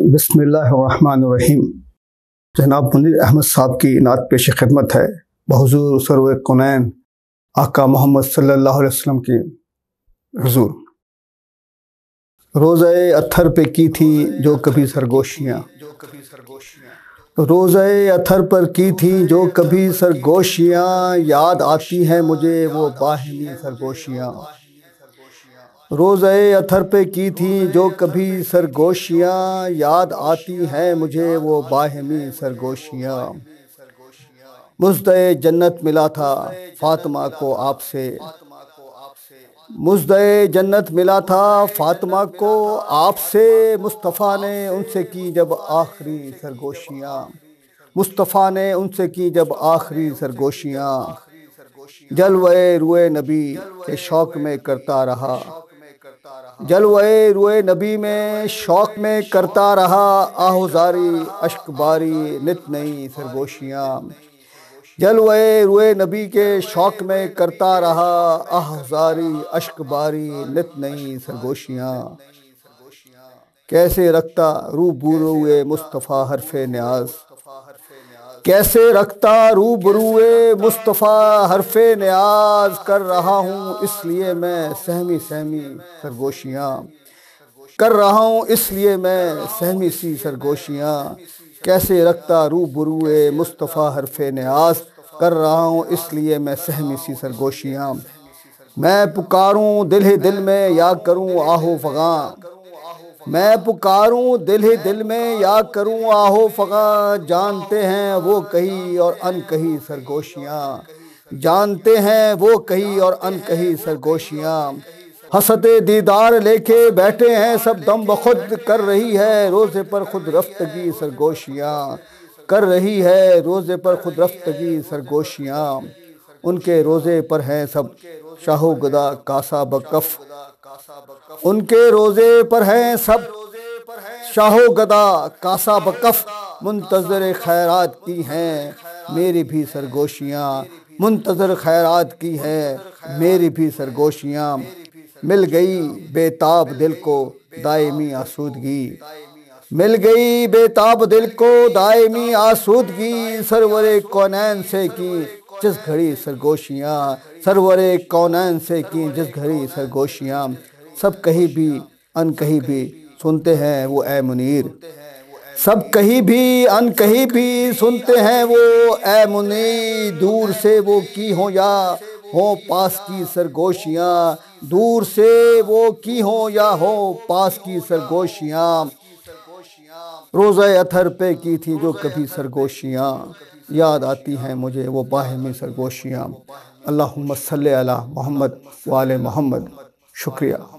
بسم اللہ الرحمن الرحیم۔ جناب منیر احمد صاحب کی نعت پیش خدمت ہے بحضور سرور کونین آقا محمد صلی اللہ علیہ وسلم کی حضور۔ روزہ اطہر پہ کی تھی جو کبھی سرگوشیاں، روزہ اطہر پر کی تھی جو کبھی سرگوشیاں، یاد آتی ہیں مجھے وہ باہمی سرگوشیاں۔ روزہ اطہر پہ کی تھی جو کبھی سرگوشیاں، یاد آتی ہیں مجھے وہ باہمی سرگوشیاں۔ مژدہ جنت ملا تھا فاطمہ کو آپ سے، مژدہ جنت ملا تھا فاطمہ کو آپ سے، مصطفیٰ نے ان سے کی جب آخری سرگوشیاں، مصطفیٰ نے ان سے کی جب آخری سرگوشیاں۔ جلوے روئے نبی کے شوق میں کرتا رہا، جلوے روئے نبی میں شوق میں کرتا رہا، آہوزاری اشک باری نت نئی سرگوشیاں۔ جلوے روئے نبی کے شوق میں کرتا رہا، آہوزاری اشک باری نت نئی سرگوشیاں۔ کیسے رکھتا روبروئے مصطفیٰ حرف نیاز، کیسے رکھتا روبروئے مصطفیٰ حرف نیاز، کر رہا ہوں اس لیے میں سہمی سہمی سرگوشیاں، کر رہا ہوں اس لیے میں سہمی سی سرگوشیاں۔ کیسے رکھتا روبروئے مصطفیٰ حرف نیاز، کر رہا ہوں اس لیے میں سہمی سی سرگوشیاں۔ میں پکاروں دل ہی دل میں یا کروں آہو فغاں، میں پکاروں دل ہی دل میں یا کروں آہو فغاں، جانتے ہیں وہ کہی اور ان کہی سرگوشیاں، جانتے ہیں وہ کہی اور ان کہی سرگوشیاں۔ حسد دیدار لے کے بیٹھے ہیں سب دم بخود، کر رہی ہے روزے پر خود رفتگی سرگوشیاں، کر رہی ہے روزے پر خود رفتگی سرگوشیاں۔ ان کے روزے پر ہیں سب شاہ و گدا کاسہ بکف، ان کے روزے پر ہیں سب شاہ و گدا کاسہ بکف، منتظر خیرات کی ہیں میری بھی سرگوشیاں، منتظر خیرات کی ہیں میری بھی سرگوشیاں۔ مل گئی بے تاب دل کو دائمی آسودگی، مل گئی بے تاب دل کو دائمی آسودگی، سرور کونین سے کی جس گھڑی سرگوشیاں، سرور کونین سے کی جس گھڑی سرگوشیاں۔ سب کہیں بھی ان کہیں بھی سنتے ہیں وہ اے منیر، سب کہیں بھی ان کہیں بھی سنتے ہیں وہ اے منیر، دور سے وہ کی ہوں یا ہوں پاس کی سرگوشیاں، دور سے وہ کی ہوں یا ہوں پاس کی سرگوشیاں۔ روزہ اطہر پہ کی تھی جو کبھی سرگوشیاں، یاد آتی ہیں مجھے وہ باہمی سرگوشیاں۔ اللہم صلی علی محمد وآل محمد۔ شکریہ۔